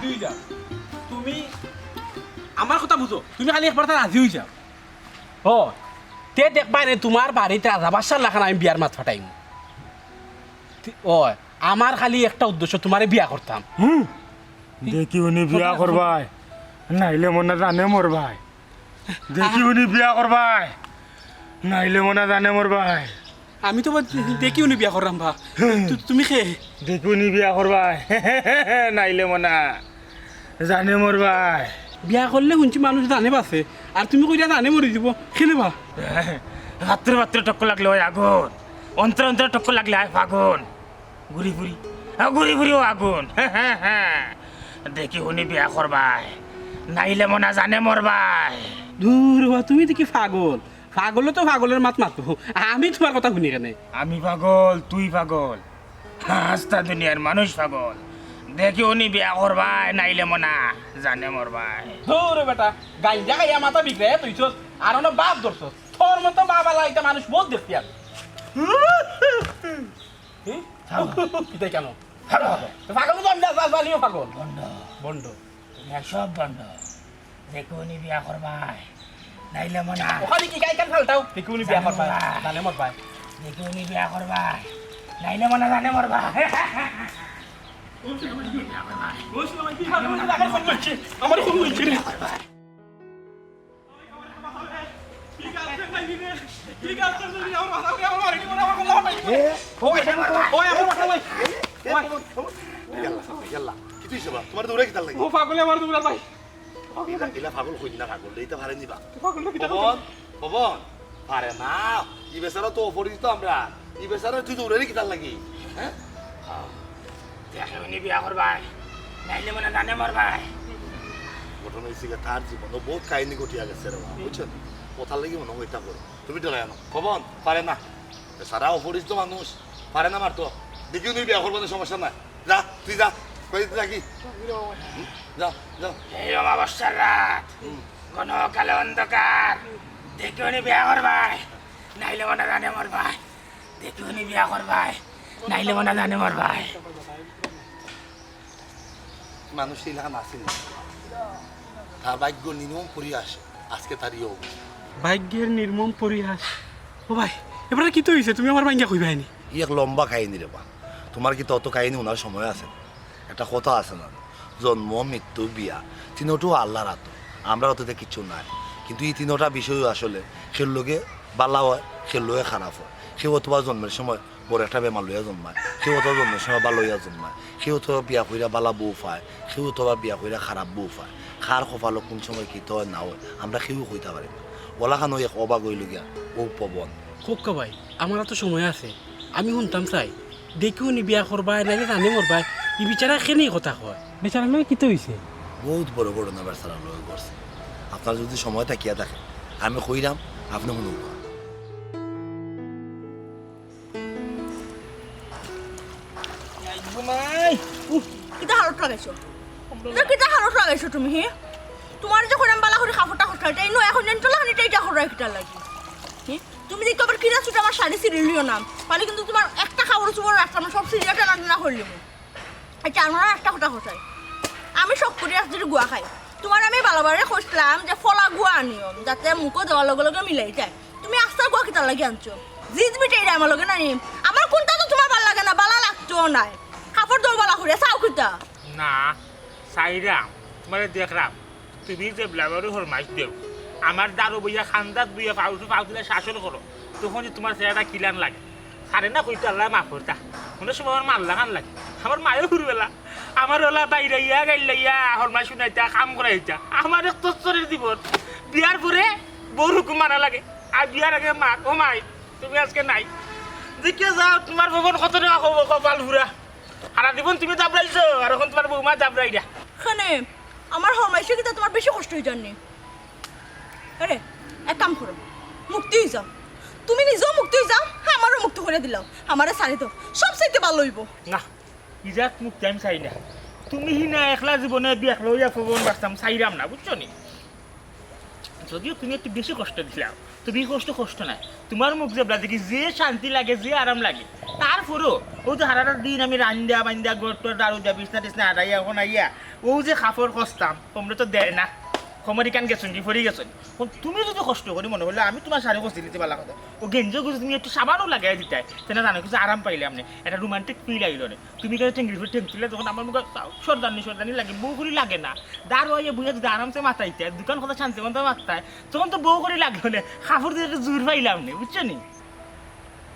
রাজি হয়ে যাও তুমি আমার কথা বুঝো তুমি খালি একবার রাজি হয়ে যাও ও তে দেখবা রে তোমার বাড়িতে রাজা বাদশার লাখান আমি বিয়ার মাত ফাটাইম ও আমার খালি একটা উদ্দেশ্য তোমারে বিয়া করতাম দেখি উনি বিয়া করবাই নাইলে মনে জানে মোর ভাই দেখি উনি বিয়া করবাই নাইলে মনে জানে মোর ভাই আমি তো দেখি উনি বিয়া করলাম ভা তুমি খে দেখি উনি বিয়া করবাই নাইলে মনে জানে মোর ভাই বিয়া করলে শুনছি মানুষ জানে বাসে আর তুমি কইরা জানে মরি দিব খেলে ভা রাত্রে রাত্রে টক্কর লাগলে ওই আগুন অন্তর অন্তর টক্কর লাগলে হয় ফাগুন ঘুরি ঘুরি ও আগুন দেখি উনি বিয়া করবাই নাইলে মনে জানে মোর ভাই দূর বা তুমি দেখি পাগল পাগল তো পাগলের মাত মাতো আমি তোমার কথা শুনি কেন আমি পাগল তুই পাগল আস্তা দুনিয়ার মানুষ পাগল দেখি উনি বিয়া করবাই নাইলে মনা জানে মোর ভাই দূর বেটা গাইজা গাইয়া মাথা বিগড়ে তুই আর অন্য বাপ ধরছ তোর মতো বাবা লাইটা মানুষ বহুত দেখছি আর কেন পাগল তো আমি পাগল বন্ধ বন্ড সব বন্ধ দেখি উনি বিয়া করবাই নাইলে মনা ওখানে কি গাই কান ফালতাও দেখি উনি বিয়া করবা জানে মোর ভাই দেখি উনি বিয়া করবাই নাইলে মনা জানে মোর ভাই আমার খুব হয়েছে রে তোমার দৌড়ে কি তার লাগে পাগলে আমার দৌড়ার ভাই পাগল কই না পাগল এইটা ভারে নিবা পবন পবন পারে না ই বেচারা তো অপরিচিত আমরা ই বেচারা তুই দৌড়ে কি তার লাগি হ্যাঁ দেখি উনি বিয়া করবাই নাইলে মনা জানে মোর ভাই ঘটনা হয়েছে তার জীবন বহুত কাহিনী ঘটিয়া গেছে রে বুঝছেন কোথার লাগি মনে হয় এটা করো তুমি ডরাই না পবন পারে না সারা অপরিচিত মানুষ পারে না মারতো দেখি উনি বিয়া করবো সমস্যা নাই যা তুই যা কই থাকি যা যা এই অমাবস্যার রাত কোন কালো অন্ধকার দেখি উনি বিয়া করবাই নাইলে মনা জানে মোর ভাই দেখি উনি বিয়া করবাই নাইলে মনা জানে মোর ভাই মানুষ এই লাগান আসেনি তার ভাগ্য নির্মম পরিহাস আজকে তার ইয়ে ভাগ্যের নির্মম পরিহাস ও ভাই এবারে কি তো হয়েছে তুমি আমার ভাঙ্গা কইবাই নি এক লম্বা কাহিনী রে বা তোমার কি তত কাহিনী ওনার সময় আছে একটা কথা আছে না জন্ম মৃত্যু বিয়া তিনোটো আল্লাহর হাত আমরা অততে কিচ্ছু নাই কিন্তু এই তিনোটা বিষয় আসলে সে লোকে বালা হয় সে লোকে খারাপ হয় সে অথবা জন্মের সময় বড় একটা বেমার লইয়া জন্মায় সেও অথবা জন্মের সময় বা লইয়া জন্মায় সেও অথবা বিয়া কইরা বালা বউ পায় সেও অথবা বিয়া কইরা খারাপ বউ পায় খার কপালো কোন সময় কি তো না হয় আমরা সেও কইতে পারি না ওলাখানো এক অবাক হইল গিয়া ও পবন খোকা ভাই আমার তো সময় আছে আমি শুনতাম চাই দেখি উনি বিয়া করবাই নাইলে জানে মরবাই ই বিচারা খেনেই কথা কয় বেচারা নয় কি তো হয়েছে বহুত বড় ঘটনা বেচারা লয়ে করছে আপনার যদি সময় থাকিয়া থাকে আমি কইরাম আপনি মনে কিটা হালত লাগাইছো কিটা হালত লাগাইছো তুমি হে তোমার যখন আমি বালা করে খাফটা খটাইটাই নো এখন জানি তোলা হানিটাই যা হরা কিটা লাগি তুমি দেখো আবার কিরা ছুটা আমার শাড়ি সিরিলিও নাম পালে কিন্তু তোমার একটা খাবার চুবর রাখতাম আমরা সব সিরিয়াটা রান্না করলিম আচ্ছা আমরা একটা খটা খটাই আমি সব করে আসছি গুয়া খাই তোমার আমি বালাবারে খুঁজলাম যে ফলা গুয়া আনিও যাতে মুখও দেওয়ার লগে লগে মিলাই যায় তুমি আস্তার গুয়া কিটা লাগি আনছো জিজ বিটাই আমার লগে না নিম আমার কোনটা তো তোমার ভালো লাগে না বালা লাগতো নাই কাপড় দর বালা করে চাও কিটা না সাইরাম তোমার দেখলাম তুমি যে ব্লাবারু হর মাছ দেও আমার দারু বইয়া খান্দাত বইয়া পাউলে শাসন করো তখন যে তোমার চেহারাটা কিলান লাগে খারে না কইতে আল্লাহ মাফ করতা কোনো সময় আমার মাল লাগান লাগে আমার মায়ের ঘুরবেলা আমার ওলা বাইরে ইয়া গাইলে ইয়া হরমাই শুনাইতা কাম করাইতা আমার এক তস্তরের জীবন বিয়ার পরে বউর হুকুম মারা লাগে আর বিয়ার আগে মা ও মাই তুমি আজকে নাই দেখে যাও তোমার ভবন কত টাকা কপাল ঘুরা সারা জীবন তুমি দাবড়াইছো আর এখন তোমার বৌমা দাবড়াই দিয়া খানে আমার হরমাইছে কিটা তোমার বেশি কষ্ট হয়ে যাননি আরে এক কাম করো মুক্তি হয়ে যাও তুমি নিজেও মুক্তি হয়ে যাও আমারও মুক্ত করে দিলাম আমারে সারি তো সব চাইতে ভালো হইব না ইজাত মুক্তি আমি চাই না তুমি হি না একলা জীবনে বিয়া লইয়া ফবন বাঁচতাম চাইরাম না বুঝছো নি যদিও তুমি একটু বেশি কষ্ট দিছিলাম তুমি কষ্ট নাই তোমার মুখ জেবলা দেখি যে শান্তি লাগে যে আরাম লাগে তারপরও ও যে হারাটার দিন আমি রান্দা বান্দা গড় দারু দিয়া বিছনা টিছনা আড়াইয়া এখন আইয়া ও যে কাপড় কষতাম তোমরা তো দেয় না খমরিকান গেছুন কি ফরি গেছুন তুমি যদি কষ্ট করি মনে হলে আমি তোমার শাড়ি কষি দিতে পারলাম কথা ও গেঞ্জি গুলো তুমি একটু সাবানও লাগাই দিতাই তেনা জানো কিছু আরাম পাইলে আপনি একটা রোমান্টিক ফিল আইল নে তুমি কেন টেঙ্গি ফুল টেঙ্গ তুলে তখন আমার মুখে সর্দানি লাগে বউ করি লাগে না দাঁড় হইয়া বুঝে যদি আরামসে মাথাইতে দোকান কথা শান্তি মতো মাথায় তখন তো বউ করি লাগলো না কাপড় দিয়ে একটু জোর পাইলাম নে বুঝছো নি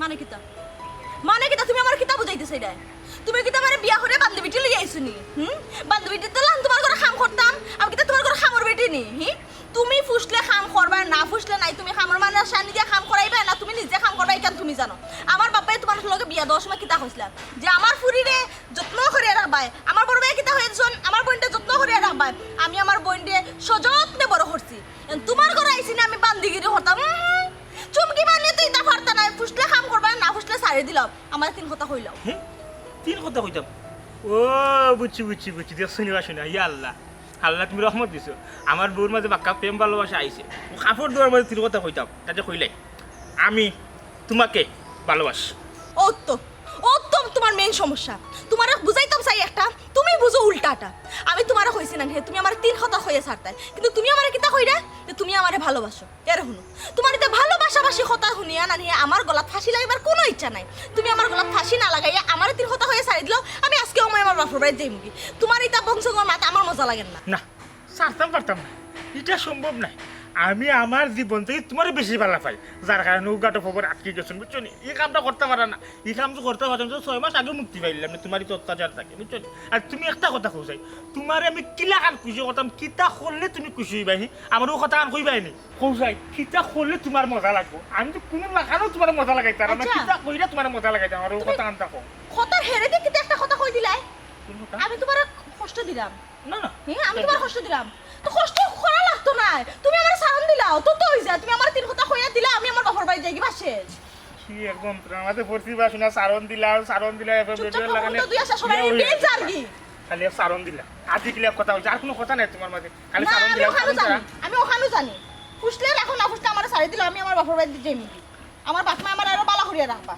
মানে কিতা তুমি আমার কিতা বুঝাইতেছ এটা তুমি কিতা মানে বিয়া করে বান্ধবীটি লিয়ে আইছো নি বান্ধবীটি তো লান তোমার ঘরে কাম করতাম আমি কিতা তোমার ঘরে খামর বেটি নি তুমি ফুসলে কাম করবা না ফুসলে নাই তুমি খামর মানে শানি দিয়া কাম করাইবা না তুমি নিজে কাম করবা ইকান তুমি জানো আমার বাপাই তোমার লগে বিয়া দেওয়ার সময় কিতা কইছিলা যে আমার ফুরিরে যত্ন করে রাখবাই আমার বড় ভাই কিতা হইছন আমার বোনটা যত্ন করে রাখবাই আমি আমার বোনকে সযত্নে বড় করছি তোমার ঘরে আইছি না আমি বান্দিগিরি করতাম চুমকি বানিয়ে তুই তা পারতা না ফুসলে কাম করবা না ফুসলে সারি দিলাম আমার তিন কথা কইলাও তিন কথা কইতাম ও বুঝছি দেখ শুনিবা শুনা ইয়া আল্লাহ আল্লাহ তুমি রহমত দিছো আমার বউর মাঝে বাক্কা প্রেম ভালোবাসা আইছে ও কাপড় দেওয়ার মধ্যে তিন কথা কইতাম তাতে কইলাই আমি তোমাকে ভালোবাসি ও তোমার মেইন সমস্যা তোমার বুঝাইতাম চাই একটা তুমি বুঝো উল্টাটা আমি তোমারে কইছি না তুমি আমার তিন কথা কইয়া ছাড়তাই কিন্তু তুমি আমারে কিতা কইরা যে তুমি আমারে ভালোবাসো এর হুনো তোমার এটা ভালোবাসাবাসি কথা শুনিয়া না নিয়ে আমার গলাত ফাঁসি লাগাইবার কোনো ইচ্ছা নাই তুমি আমার গলাত ফাঁসি না লাগাইয়া আমার তিন কথা কইয়া ছাড়ি দিলাও আমি আজকে আমার বাপর বাড়ি যাইমুগি তোমার এটা বংশগর মাতে আমার মজা লাগে না না ছাড়তাম পারতাম না এটা সম্ভব না আমি আমার জীবন থেকে তোমার বেশি ভালো পাই যার কারণে উগাটো খবর আটকে গেছেন বুঝছো নি এই কামটা করতে পারা না এই কাম তো করতে পারতাম তো 6 মাস আগে মুক্তি পাইলাম না তোমারই তো অত্যাচার থাকে বুঝছো নি আর তুমি একটা কথা কইছাই তোমার আমি কিলা কান খুশি করতাম কিতা করলে তুমি খুশি হইবাই আমার ও কথা কান কইবাই নি কইছাই কিতা করলে তোমার মজা লাগবো আমি তো কোনো লাগানো তোমার মজা লাগাইতাম না কিতা কইরা তোমার মজা লাগাইতাম আর ও কথা কান তাকো কথা হেরে দি কিতা একটা কথা কই দিলাই আমি তোমার কষ্ট দিলাম না না আমি তোমার কষ্ট দিলাম তো কষ্ট করা লাগতো না তুমি আমার সারণ দিলাও তো হই যায় তুমি আমার তিন কথা কইয়া দিলা আমি আমার বাপর বাড়ি যাই কি বাসে কি একদম আমাদের প্রতিভা শোনা সারণ দিলা এবার ভিডিও লাগালে তুই আসা সবাই বেজ আরগি খালি সারণ দিলা আদি কিলা কথা হইছে আর কোনো কথা নাই তোমার মাঝে খালি সারণ দিলা আমি ওখানে জানি ফুসলে রাখো না ফুসলে আমার সারি দিলা আমি আমার বাপর বাড়ি যাই আমার বাপ মা আমার আরো বালা করিয়া রাখবা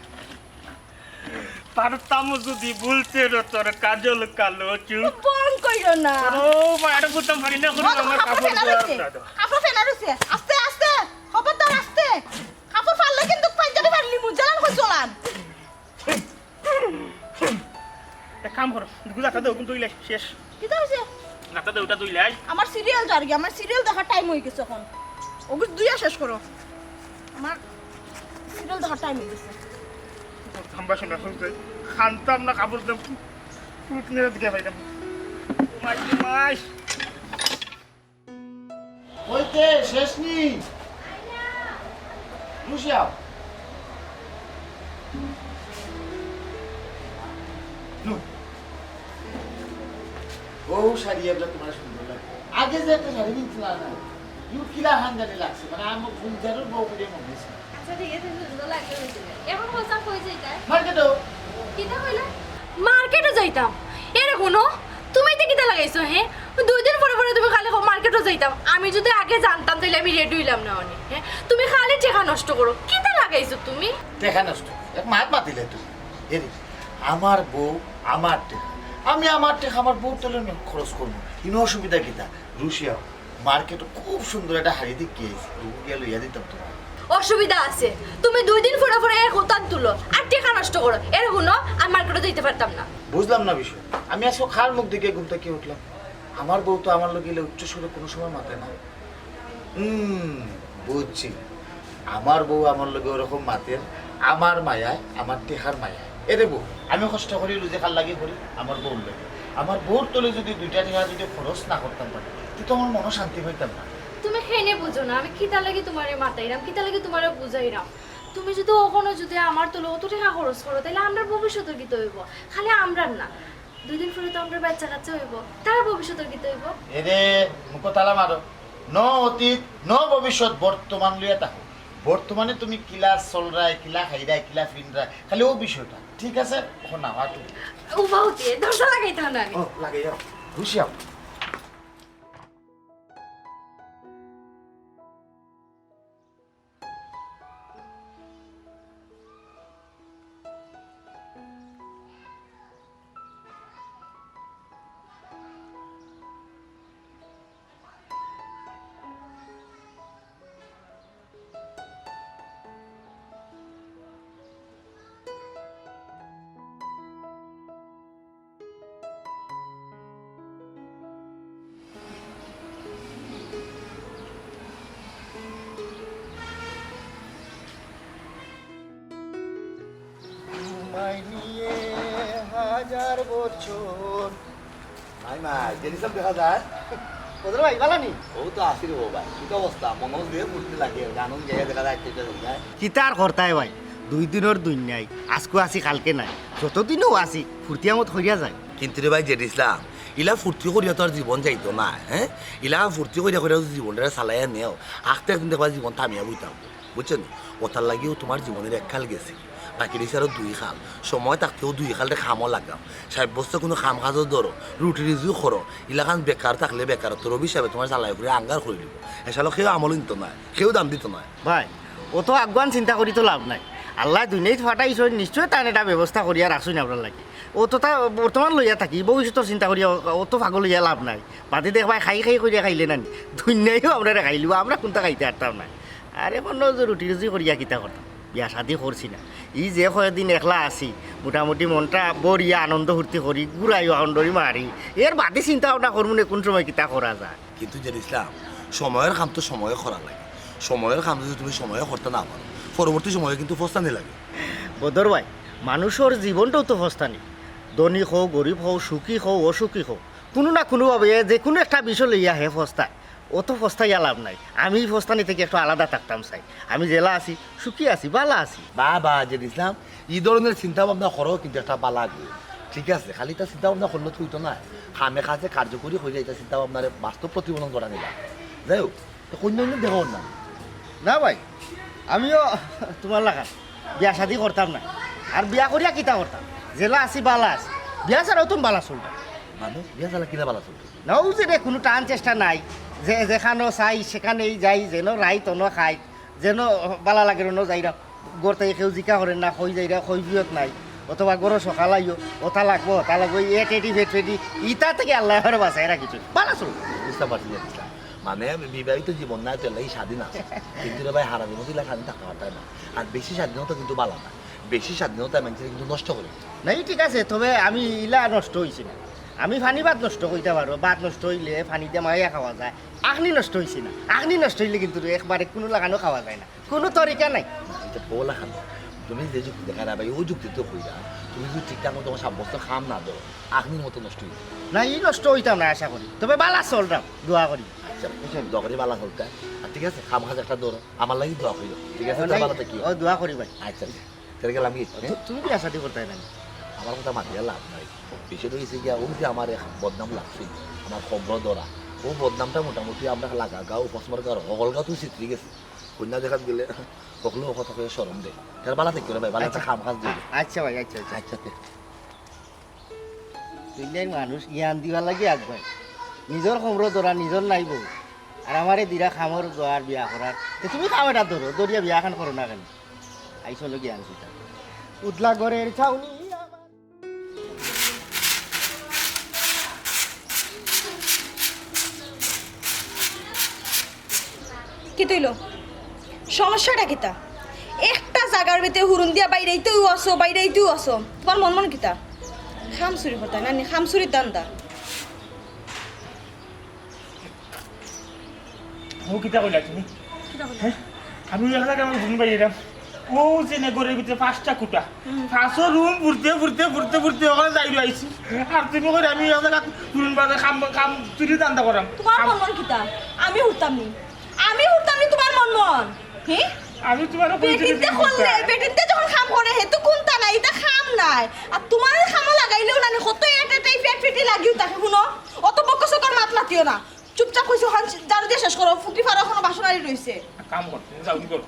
পারতাম যদি বলতে তোর কাজল কালো চুপ বল কইরো না ও মাড়া করতাম পারি না কোনো আমার কাপড় কাপড় ফেনা রইছে আস্তে আস্তে খবরদার আস্তে কাপড় ফাললে কিন্তু পাঞ্জাবি ফাললি মুজালান কই চলান এক কাম করো গুলাটা দাও কিন্তু ইলাই শেষ কি হইছে নাটা দাও ওটা দুইলাই আমার সিরিয়াল জারগি আমার সিরিয়াল দেখার টাইম হই গেছে এখন ওগুলো দুইয়া শেষ করো আমার সিরিয়াল দেখার টাইম হই গেছে থাম্বা শোনা শুনতে খানতাম না কাপড় দাম ফুট মেরে দিকে ভাইতাম মাই হইতে শেষ নি লুসিয়াও ও শাড়ি এগুলো তোমার সুন্দর লাগে আগে যে একটা শাড়ি কিনছিলাম না ইউ কিলা হাঙ্গানি লাগছে মানে আমার ফুলজারও বউ করে মনে হয়েছে আচ্ছা ঠিক আছে সুন্দর লাগলে হয়েছে এখন বলতাম কই যাইতা মার্কেটও কিটা কইলা মার্কেটে যাইতাম এরে কোনো তুমি তো কিটা লাগাইছো হে 2 দিন পরে পরে তুমি খালি মার্কেটে যাইতাম আমি যদি আগে জানতাম তাহলে আমি রেডি হইলাম না অনেক হ্যাঁ তুমি খালি টাকা নষ্ট করো কিটা লাগাইছো তুমি দেখা নষ্ট এক মাত মাতিলে তুই এরে আমার বউ আমার টাকা আমি আমার টাকা আমার বউ তোলে খরচ করবো কোনো অসুবিধা কিতা রুশিয়া মার্কেটে খুব সুন্দর একটা হাড়ি দিয়ে গিয়েছি গিয়ে লইয়া দিতাম তোমার অসুবিধা আছে তুমি 2 দিন পরে পরে এক হতান তুলো আর টাকা নষ্ট করো এর হুনো আমি মার্কেটে যাইতে পারতাম না বুঝলাম না বিষয় আমি আজকে খার মুখ দিকে ঘুম থেকে উঠলাম আমার বউ তো আমার লোক গেলে উচ্চ সুরে কোনো সময় মাথায় না বুঝছি আমার বউ আমার লোকে ওরকম মাতের আমার মায়ায় আমার টেহার মায়ায় এরে বউ আমি কষ্ট করি রুজে খাল লাগিয়ে করি আমার বউর লোক আমার বউর তলে যদি 2টা টাকা যদি খরচ না করতাম পারি তো আমার মনও শান্তি হইতাম না তুমি খেনে বুঝো না আমি কিতা লাগি তোমারে মাতাইরাম কিতা লাগি তোমারে বুঝাইরাম তুমি যদি ওখানে যদি আমার তোলে অত টাকা খরচ করো তাহলে আমরা ভবিষ্যতের গীত হইব খালি আমরা না 2 দিন পরে তো আমরা বাচ্চা কাচ্চা হইব তার ভবিষ্যতের গীত হইব এরে মুখ তালা মারো ন অতীত ন ভবিষ্যৎ বর্তমান লইয়া থাকো বর্তমানে তুমি কিলা চলরায় কিলা খাইরায় কিলা ফিনরায় খালি ও বিষয়টা ঠিক আছে এখন না হাঁটু উবাউতে দশা লাগাইতে না আমি ও লাগে যাও হুশিয়াও হাজার বছর ভাই মাই জেনিসব দেখা যায় বদর ভাই বালানি ও তো আসির ও ভাই কি অবস্থা মনোজ দিয়ে ফুটতে লাগে গানন গেয়ে দেখা যায় কেটে যায় কিতার করতায় ভাই 2 দিনের দুই নাই আজকু আসি কালকে নাই যতদিনও আসি ফুর্তিয়ামত হইয়া যায় কিন্তু রে ভাই জেনিসলাম ইলা ফুর্তি করিয়া তো আর জীবন যাইতো না হ্যাঁ ইলা ফুর্তি করিয়া করিয়া জীবনটা চালাইয়া নেও আখতে একদিন দেখবা জীবন থামিয়া বইতাম বুঝছেন ওটার লাগিও তোমার জীবনের এক খাল গেছে বাকি দিয়েছে আরও 2 খাল সময় থাকতেও 2 খালটা খামও লাগাও সাব্যস্ত কোনো খাম কাজও ধরো রুটি রিজু করো ইলাখান বেকার থাকলে বেকারত্বর হিসাবে তোমার জ্বালাই করে আঙ্গার করে দিব এসালো সেও আমল নিত নয় সেও দাম দিত নয় ভাই ও তো আগুয়ান চিন্তা করি তো লাভ নাই আল্লাহ দুনিয়ায় ফাটাইছ নিশ্চয় তার এটা ব্যবস্থা করিয়া রাখছই আপনার লাগে ও তো তা বর্তমান লইয়া থাকি ভবিষ্যতের চিন্তা করিয়া ও তো ভাগল লইয়া লাভ নাই বাদে দেখবাই খাই করিয়া খাইলে না দুনিয়ায়ও আমরা খাইলিব আমরা কোনটা খাইতে পারতাম না আরে কোনো রুটি রুজি করিয়া কিতা করতাম বিয়া শাদি করছি না ই যে কয়েকদিন একলা আছি মোটামুটি মনটা বরিয়া আনন্দ ফুর্তি করি ঘুরাইও আনন্দরি মারি এর বাদে চিন্তা ভাবনা করবো না কোন সময় কিতা করা যায় কিন্তু জেনিসলাম সময়ের কাম তো সময়ে করা লাগে সময়ের কাম যদি তুমি সময়ে করতে না পারো পরবর্তী সময়ে কিন্তু ফস্তানি লাগে বদর ভাই মানুষের জীবনটাও তো ফস্তানি ধনী হোক গরিব হোক সুখী হোক অসুখী হোক কোনো না কোনোভাবে যে কোনো একটা বিষয় লইয়া হে ফস্তায় ও তো ফস্তাইয়া লাভ নাই আমি ফস্তানি থেকে একটু আলাদা থাকতাম চাই আমি জেলা আছি সুখী আছি বালা আছি বা জেনিসলাম এই ধরনের চিন্তা ভাবনা করো কিন্তু একটা বালা গিয়ে ঠিক আছে খালি তা চিন্তা ভাবনা করলে তুই তো না খামে খাজে কার্যকরী হয়ে যায় চিন্তা ভাবনার বাস্তব প্রতিফলন করা নিলাম যাই হোক কন্য দেখো না না ভাই আমিও তোমার লাগা বিয়া শাদি করতাম না আর বিয়া করিয়া কিতা করতাম জেলা আছি বালা আছি বিয়া ছাড়াও তুমি বালা চলতাম মানে বিয়া চালা কিনা বালা চলতো নাও যে রে কোনো টান চেষ্টা নাই যে যেখানেও চাই সেখানেই যাই যেন রাই তন খাই যেন বালা লাগে ন যাইরা গড়তে কেউ জিকা করেন না খই যাইরা খই বিয়ত নাই অথবা গরো সকাল আইও ওটা লাগবো এটি ফেট ফেটি ইটা থেকে আল্লাহ বাঁচাই রাখিছো বালা চল বুঝতে পারছি জেনিসলাম মানে বিবাহিত জীবন নাই তো এই স্বাধীন আছে কিন্তু রে ভাই হারা জীবন দিলে স্বাধীন থাকতে পারতাম না আর বেশি স্বাধীনতা কিন্তু বালা না বেশি স্বাধীনতা মানুষের কিন্তু নষ্ট করে নাই ঠিক আছে তবে আমি ইলা নষ্ট হয়েছি না আমি ফানি ভাত নষ্ট করতে পারবো ভাত নষ্ট হইলে ফানিতে মাইয়া খাওয়া যায় আখনি নষ্ট হয়েছি না আখনি নষ্ট হইলে কিন্তু একবারে কোনো লাগানো খাওয়া যায় না কোনো তরিকা নাই এটা বলা খান তুমি যে যুক্তি দেখা না ভাই ওই যুক্তি তো হই না তুমি যদি ঠিকঠাক মতো তোমার সাব্যস্ত খাম না দাও আখনির মতো নষ্ট হয়ে না ই নষ্ট হইতাম না আশা করি তবে বালা চলতাম দোয়া করি আচ্ছা দোয়া করি বালা চলতে আর ঠিক আছে খাম খাজ একটা দৌড়ো আমার লাগি দোয়া করি ঠিক আছে বালাতে কি ও দোয়া করি ভাই আচ্ছা তাহলে গেলাম কি তুমি বিয়া শাদি করতে না আমার কথা মাতিয়ে লাভ নাই বিষয়টা হয়েছে গিয়া ও যে আমার বদনাম লাগছে আমার খবর ধরা ও বদনামটা মোটামুটি আমরা লাগা গাঁও পশ্চিমার গাঁও অকল গাঁও তুই চিত্রি গেছে কন্যা দেখাত গেলে সকলো কথা কয়ে সরম দে তার বালা থেকে ভাই বালা একটা খাম খাজ দিয়ে আচ্ছা ভাই আচ্ছা আচ্ছা আচ্ছা তুই মানুষ জ্ঞান দিবার লাগে আগবাই নিজের খবর ধরা নিজের নাই বউ আর আমারে দিরা খামর দোয়ার বিয়া করার তুমি খাম এটা ধরো দরিয়া বিয়া খান করো না কেন আইসল জ্ঞান সেটা উদলা ঘরের ছাউনি কি তৈল সমস্যাটা কিতা একটা জায়গার ভিতরে হুরুন দিয়া বাইরেই তুই আসো বাইরেই তুই আসো তোমার মন কিতা খাম চুরি হতা না খাম চুরির দান্দা ও কিতা কইলা তুমি আমি এলাকা আমার ঘুম পাই এলাম ও যে নেগরের ভিতরে 5টা কুটা 5ও রুম ঘুরতে ওখানে যাই আইছি আর তুমি কই আমি এলাকা রুম বাজে খাম চুরি দান্দা করাম তোমার মন কিতা আমি হুরতাম নি তোমার মন হে আমি তোমার বেটিতে খললে বেটিতে যখন খাম করে হে তো কোনটা নাই এটা খাম নাই আর তোমার খাম লাগাইলেও না কত এটাই পেট ফেটি লাগিও তাকে শুনো অত বকসকর মাত মাতিও না চুপচাপ কইছো হান জারু দিয়ে শেষ করো ফুটি ফারা কোনো বাসনারি রইছে কাম কর তুমি যাও কি করো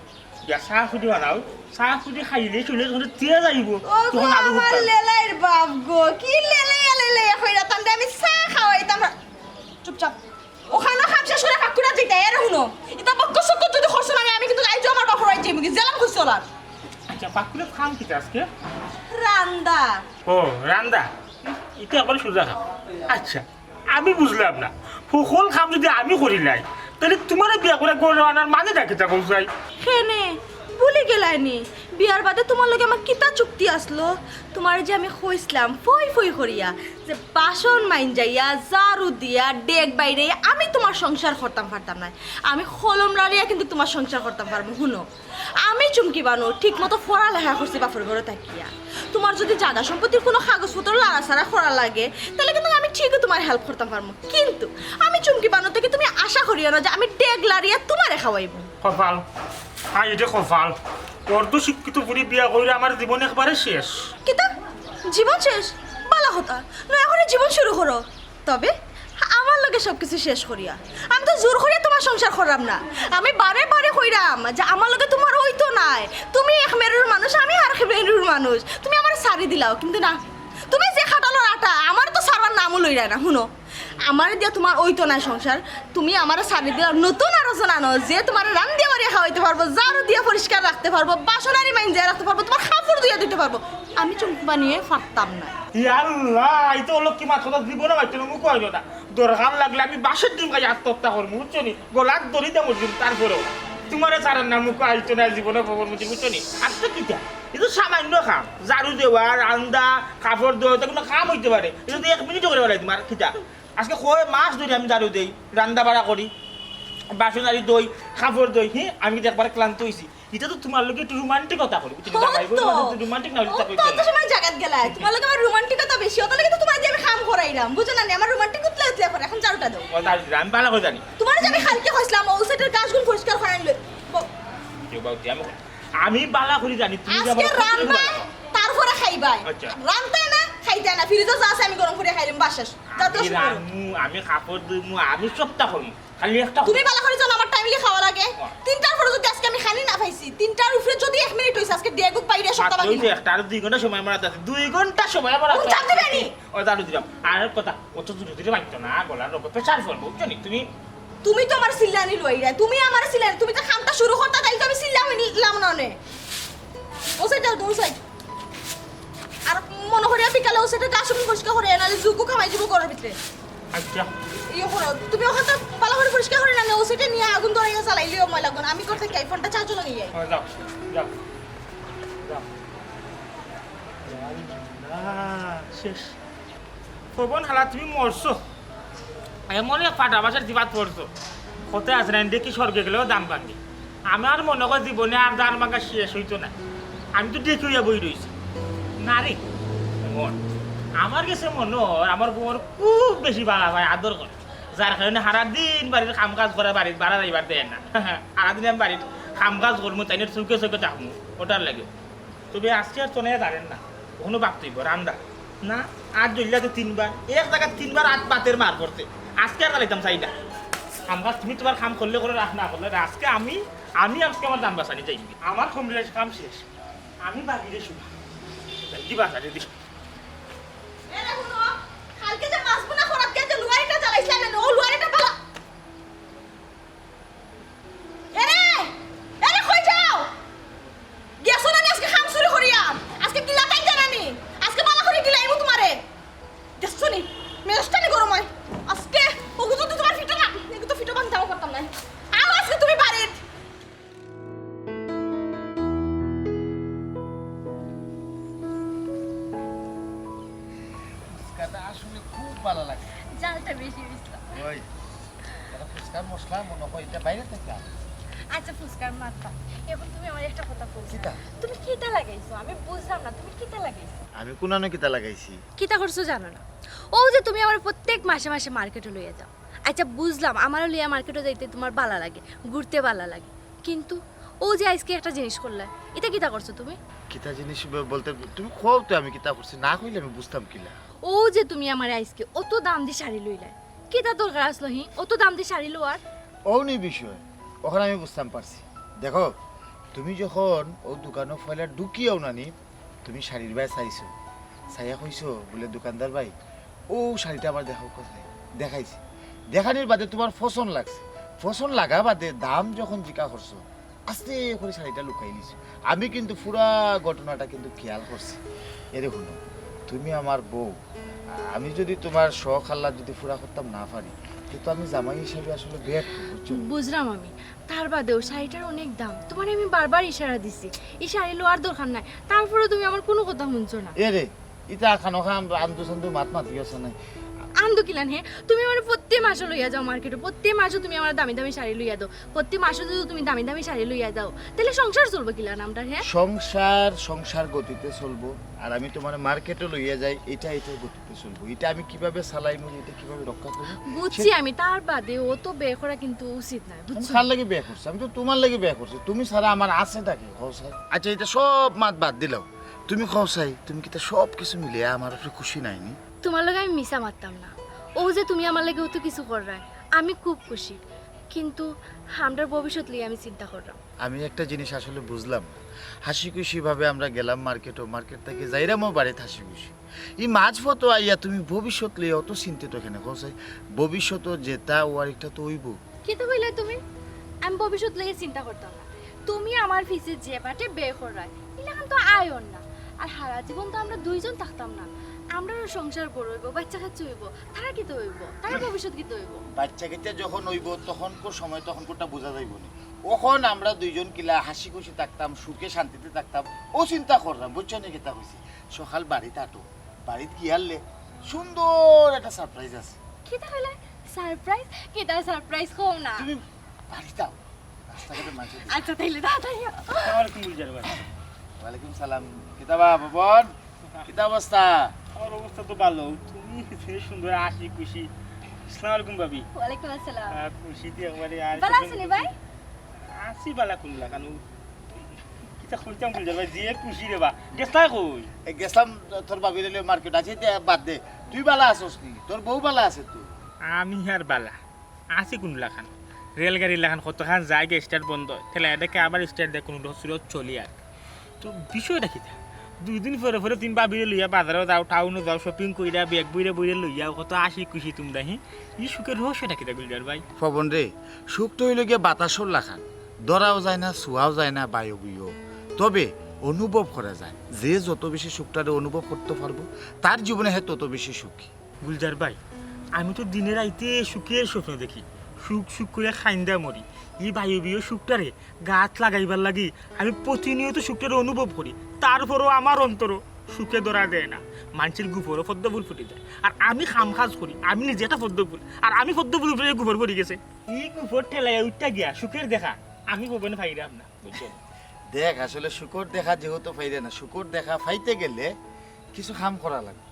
ইয়া চাহ ফুটি বানাও চাহ ফুটি খাইলে চলে যখন তিয়া যাইব তখন আলু আমার লেলাইর বাপ গো কি লেলাই কইরা তান্ডে আমি চাহ খাওয়াইতাম চুপচাপ ওখানে খাম শেষ করে কাকুরা দিতে এর শুনো এটা বকসকর যদি খরচ না আমি কিন্তু আইজো আমার বাপর আইজে মুগি জেলাম কইছলার আচ্ছা পাকুলে খাম কি আজকে রান্দা ও রান্দা এটা একবার সোজা খাম আচ্ছা আমি বুঝলাম না সকল খাম যদি আমি করি নাই তাহলে তোমার বিয়া করে গড়ে আনার মানে ডাকে তা বলছাই কেনে ভুলে গেলাইনি বিয়ার বাদে তোমার লগে আমার কিতা চুক্তি আসলো তোমার যে আমি কইছিলাম ফই করিয়া যে বাসন মাইন যাইয়া জারু দিয়া ডেক বাইরে আমি তোমার সংসার করতাম পারতাম না আমি কলম লাড়িয়া কিন্তু তোমার সংসার করতাম পারবো শুনো আমি চুমকি বানো ঠিক মতো পড়ালেখা করছি বাপের ঘরে থাকিয়া তোমার যদি জায়গা সম্পত্তির কোনো কাগজপত্র লাড়াছাড়া করা লাগে তাহলে কিন্তু আমি ঠিকই তোমার হেল্প করতে পারবো, কিন্তু আমি চুমকি বানো থেকে তুমি আশা করিও না যে আমি ডেগ লাড়িয়া তোমারে খাওয়াইব। কপাল আই এটা কপাল, তোর তো শিক্ষিত পুরি বিয়া কইরা আমার জীবন একবারে শেষ। কিতা জীবন শেষ? বালা হতা না, এখনই জীবন শুরু করো। তবে আমার লগে সবকিছু শেষ করিয়া আমি তো জোর করিয়া তোমার সংসার করাম না। আমি বারে বারে কইরাম যে আমার লগে তোমার ওই তো নাই, তুমি এক মেরুর মানুষ, আমি আর এক মেরুর মানুষ, তুমি আমার সারি দিলাও। কিন্তু না, তুমি যে খাটালোর আটা আমার তো সারবার নামও লইরা না। শুনো, আমার দিয়া তোমার ওই তো নাই সংসার, তুমি আমার সারি দিয়া নতুন আলোচনা আনো যে তোমার রান দিয়ে মারিয়া খাওয়াইতে পারবো, ঝাড়ু দিয়ে পরিষ্কার রাখতে পারবো, বাসনারি মাইঞ্জা রাখতে পারবো, তোমার কাপড় দিয়ে দিতে পারবো। আমি চুমকি বানিয়ে পারতাম না। ইয়াল্লাহ এই তো হলো কি মাছ কথা জীবনে বাইতে না মুখ হইল না, দরকার লাগলে আমি বাসের ডিম খাই আত্মহত্যা করবো, বুঝছো নি? গোলার দড়ি দিয়ে মরছিলাম, তারপরেও তোমারে ছাড়ার না মুখ আইতো না জীবনে খবর মুছি, বুঝছো নি? আজকে কিটা এটা সামান্য কাম, ঝাড়ু দেওয়া, রান্দা, কাপড় দেওয়া, এটা কোনো কাম হইতে পারে, এটা তো 1 মিনিটও করে বেড়াই তোমার কিটা। আজকে কয় মাস ধরে আমি ঝাড়ু দেই, রান্দা বাড়া করি, বাসন আরি দই, কাপড় দই, হ্যাঁ আমি কিন্তু একবার ক্লান্ত হয়েছি। এটা তো তোমার লোকে একটু রোমান্টিকতা করি, রোমান্টিক না হলে কত সময় জায়গা গেলা তোমার লগে আমার রোমান্টিকতা বেশি, ওটা লাগে তো তোমার দিয়ে আমি কাম করাইলাম, বুঝো না? আমার রোমান্টিক উতলা উতলা করে এখন ঝাড়ুটা দাও। আমি ভালো করে জানি তোমার যে আমি খালকে কইছিলাম ও সেটার গাছগুলো পরিষ্কার করে আনলে। আমি বালা করে জানি তুমি আজকে রান্না তারপরে খাইবাই, আচ্ছা। রান্না না খাইতে না, ফ্রিজে যা আছে আমি গরম করে খাইলাম বাসাস। আমি কাপড় দিমু, আমি সবটা করবো, খালি একটা তুমি বালা করে জানো আমার টাইমলি খাওয়া লাগে। 3টার পরে যদি আজকে আমি খানি না পাইছি, 3টার উপরে যদি 1 মিনিট হইছে আজকে ডেগুক পাইরা সপ্তাহ বাকি একটা আর 2 ঘন্টা সময় আমার আছে, 2 ঘন্টা সময় আমার আছে। চাপ দিবেনি ও জানো দিলাম। আর কথা অত জোরে জোরে বাইতো না, গলার রোগ প্রেসার ফলবো, জানি তুমি তুমি তো আমার সিল্লানি লইরা, তুমি আমার সিল্লানি, তুমি তো খামটা শুরু করতে তাইলে তো আমি সিল্লামি নিলাম না নে। ও সাইডটা দূর সাইড আর মনে করি বিকালে ও সাইডে গাছ পরিষ্কার করে নালে জুকু খামাই দিব ঘরের ভিতরে। আচ্ছা ইয়ে করো তুমি ওখানে ভালো করে পরিষ্কার করে না, ও সাইডে নিয়ে আগুন ধরাইয়া চালাইলিও মই লাগুন, আমি করতে কি ফোনটা চার্জ লাগিয়ে যাই। যাও যাও যাও। শেষ খবর হালা তুমি মরছো, এমন এক ফাটা বাসার জীবাত পড়ছো, কোথায় আছে না দেখি স্বর্গে গেলেও দাম বাকি। আমার মনে হয় জীবনে আর দান ভাঙা শেষ হইতো না, আমি তো দেখি হইয়া বই রয়েছি নারী এমন। আমার কাছে মনে হয় আমার বউর খুব বেশি বালা ভাই আদর করে, যার কারণে সারাদিন বাড়ির কাম কাজ করে, বাড়ির ভাড়া যাইবার দেয় না। সারাদিন আমি বাড়ির কাম কাজ করবো, তাই চুকে চুকে থাকবো, ওটার লাগে। তবে আজকে আর চলে জানেন না কখনো ভাবতেইব রান্দা না, আজ জ্বললে তো 3বার, এক জায়গায় 3বার আট পাতের মার করতে, আজকে আর লাইতাম চাই না কাম কাজ। তুমি তোমার কাম করলে করে রাখ না করলে আজকে আমি আজকে আমার দাম বাঁচানি চাই, আমার কমলে কাম শেষ, আমি বাকি রে শুভ দিবা চাই দিস। এরে শুনো, কালকে যে মাছ বোনা করাত কে যে লুয়ারিটা জ্বালাইছিলা না, ও লুয়ারিটা পালা। এরে এরে কই যাও? গেছো না আজকে কাম শুরু করিয়া, আজকে কি লাগাই জানানি, আজকে বালা করে দিলাইমু তোমারে। গেছো নি মেজটা নি গরম হয় আজকে, ওগো যদি তোমার ফিটো না, এগো তো ফিটো বানতাও করতাম না। আও আজকে তুমি বাড়িত আসলে খুব ভালো লাগে, জালটা বেশি হইছিল। ওই এটা ফুচকার মশলা মনে হয় এটা বাইরে থেকে আনে। আচ্ছা ফুচকার মাথা, এখন তুমি আমার একটা কথা বলছো, কিতা? তুমি কিতা লাগাইছো? আমি বুঝলাম না তুমি কিতা লাগাইছো। আমি কোনানো কিতা লাগাইছি? কিতা করছো জানো না? ও যে তুমি আমার প্রত্যেক মাসে মাসে মার্কেটে লইয়া যাও। আচ্ছা বুঝলাম আমারও লইয়া মার্কেটে যাইতে তোমার ভালো লাগে, ঘুরতে ভালো লাগে, কিন্তু ও যে আজকে একটা জিনিস করলে, এটা কিতা করছো তুমি? কিতা জিনিস বলতে তুমি কও তো আমি কিতা করছি, না কইলে আমি বুঝতাম কিলা। ও যে তুমি আমার আজকে অত দাম দিয়ে শাড়ি লইলে, কিতা দরকার আসলো হি অত দাম দিয়ে শাড়ি লোয়ার? ওনি বিষয় ওখানে আমি বুঝতাম পারছি। দেখো তুমি যখন ও দোকানে ফয়লা ঢুকিয়াও নানি, তুমি শাড়ির ভাই চাইছো, চাইয়া কইছো বলে দোকানদার ভাই ও শাড়িটা আমার দেখাও কোথায়, দেখাইছি, দেখানির বাদে তোমার পছন্দ লাগছে, পছন্দ লাগা বাদে দাম যখন জিকা করছো আস্তে করে শাড়িটা লুকাই নিছো। আমি কিন্তু পুরা ঘটনাটা কিন্তু খেয়াল করছি। এরে শুনো, তুমি আমার বউ, আমি যদি তোমার শখ আল্লাহ যদি পুরা করতাম না পারি, কিন্তু আমি জামাই হিসেবে আসলে বেয়ার বুঝছো। বুঝলাম আমি, তার বাদেও শাড়িটার অনেক দাম, তোমার আমি বারবার ইশারা দিছি এই শাড়ি লোয়ার দরকার নাই, তারপরে তুমি আমার কোনো কথা শুনছো না। এরে ইটা খানো খাম আন্দু সন্দু মাত মাতি আছে নাই, আন্দো কিলান হে তুমি আমার প্রতি মাসে লইয়া যাও মার্কেটে প্রতি মাসে তুমি আমার দামি দামি শাড়ি লইয়া দাও প্রতি মাসে যদি তুমি দামি দামি শাড়ি লইয়া দাও তাহলে সংসার চলবে কিলান আমরা হ্যাঁ সংসার গতিতে চলবো আর আমি তোমার মার্কেটে লইয়া যাই এটা গতিতে চলবো এটা আমি কিভাবে চালাইমু এটা কিভাবে রক্ষা করব বুঝছি আমি তার বাদে ও তো বিয়ে করা কিন্তু উচিত না আমি বুঝছো কার লাগি বিয়ে করছি আমি তো তোমার লাগি বিয়ে করছি তুমি ছাড়া আমার আছেটা কি কৌসাই আচ্ছা এটা সব মাত বাদ দিলাও তুমি কৌসাই তুমি কি তা সব কিছু মিলিয়ে আমার উপরে খুশি নাইনি তোমার লগে আমি মিশা মারতাম না ও যে তুমি আমার লাগে অত কিছু কররাই আমি খুব খুশি কিন্তু আমরার ভবিষ্যৎ লিয়ে আমি চিন্তা করলাম আমি একটা জিনিস আসলে বুঝলাম না। হাসি খুশি ভাবে আমরা গেলাম মার্কেট থেকে যাইরামও বাড়িতে হাসি খুশি এই মাঝ ফটো আইয়া তুমি ভবিষ্যৎ লিয়ে অত চিন্তিত কেন কৌসাই ভবিষ্যৎ যেটা ও আরেকটা তো হইব কি তো কইলে তুমি আমি ভবিষ্যৎ লিয়ে চিন্তা করতাম না তুমি আমার ফিসে যে বাটে বিয়ে কররাই ইলাখান তো আয়ন না আর সারা জীবন তো আমরা দুইজন থাকতাম না আমরা সংসার করব বাচ্চা কাচ্চা হইব তারা কি তো হইব তার ভবিষ্যৎ কি তো হইব বাচ্চা কাচ্চা যখন হইব তখন কোন সময় তখন কোনটা বোঝা যাইব না ওখন আমরা দুইজন কিলা হাসি খুশি থাকতাম সুখে শান্তিতে থাকতাম ও চিন্তা করলাম বুঝছো না কেতা হইছে সকাল বাড়িতে আটো বাড়িতে কি আনলে সুন্দর একটা সারপ্রাইজ আছে কি তা কইলে সারপ্রাইজ কি তা সারপ্রাইজ কও না তুমি বাড়িতে আও রাস্তাঘাটে মানুষ আচ্ছা তাইলে তাড়াতাড়ি আসসালামু গুলজার ভাই ওয়ালাইকুম সালাম কিতাবা বাবন কিতা অবস্থা আমার অবস্থা তো ভালো তুমি যে সুন্দর হাসি খুশি আসসালামু আলাইকুম ভাবি ওয়ালাইকুম আসসালাম খুশিতে একবারে আর ভালো আছেন ভাই আসি বালা কুল্লা কানু কিতা খুলতাম গুলজার ভাই যে খুশি রে বা গেছলা কই এই গেছলাম তোর বাবির লইয়া মার্কেট আছে এটা বাদ দে তুই বালা আছস কি তোর বউ বালা আছে তুই আমি আর বালা আসি কুনলা খান রেলগাড়ি লাখান কতখান জায়গা স্টার্ট বন্ধ তাহলে এটাকে আবার স্টার্ট দেয় কোনো সুরত চলি আর তো বিষয়টা কি 2 দিন পরে পরে তুমি বাবিরে লইয়া বাজারে যাও টাউনে যাও শপিং কইরা ব্যাগ বইরে বইরে লইয়া কত হাসি খুশি তোমরা হি ই সুখের রহস্যটা কি গুলজার ভাই পবন রে সুখ তো হইল গিয়ে বাতাসর লাখান ধরাও যায় না ছোঁয়াও যায় না বায়ু বুইও তবে অনুভব করা যায় যে যত বেশি সুখটারে অনুভব করতে পারবো তার জীবনে হ্যাঁ তত বেশি সুখী গুলজার ভাই আমি তো দিনের রাইতে সুখের স্বপ্ন দেখি সুখ সুখ করে খাইন্দা মরি এই বায়বীয় সুখটারে গাছ লাগাইবার লাগি আমি প্রতিনিয়ত সুখটারে অনুভব করি তারপরও আমার অন্তরও সুখে ধরা দেয় না মানুষের গুফরও পদ্মফুল ফুটে যায় আর আমি খামখাজ করি আমি নিজে একটা পদ্মফুল আর আমি পদ্মফুল উপরে গুফর পড়ে গেছে এই গুফর ঠেলাই উঠটা গিয়া সুখের দেখা আমি ভবনে ফাইরাম না বুঝছেন দেখ আসলে শুকর দেখা যেহেতু ফাইদে না শুকর দেখা ফাইতে গেলে কিছু খাম করা লাগবে